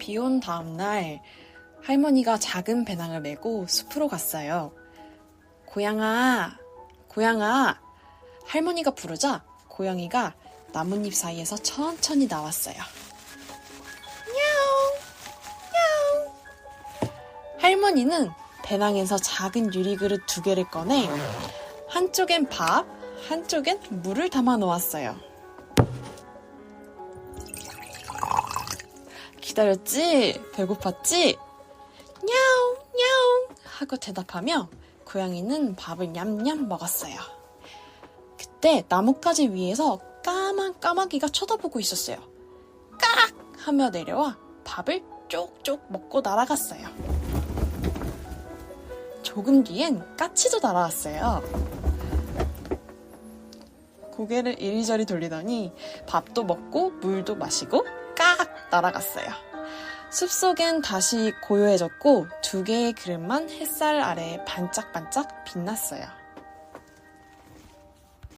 비 온 다음 날 할머니가 작은 배낭을 메고 숲으로 갔어요. 고양아, 고양아. 할머니가 부르자 고양이가 나뭇잎 사이에서 천천히 나왔어요. 야옹, 야옹. 할머니는 배낭에서 작은 유리그릇 2개를 꺼내 한쪽엔 밥, 한쪽엔 물을 담아 놓았어요. 기다렸지? 배고팠지? 야옹, 야옹 하고 대답하며 고양이는 밥을 냠냠 먹었어요. 그때 나뭇가지 위에서 까만 까마귀가 쳐다보고 있었어요. 깍! 하며 내려와 밥을 쪽쪽 먹고 날아갔어요. 조금 뒤엔 까치도 날아왔어요. 고개를 이리저리 돌리더니 밥도 먹고 물도 마시고 깍! 날아갔어요. 숲속엔 다시 고요해졌고 2개의 그릇만 햇살 아래 반짝반짝 빛났어요.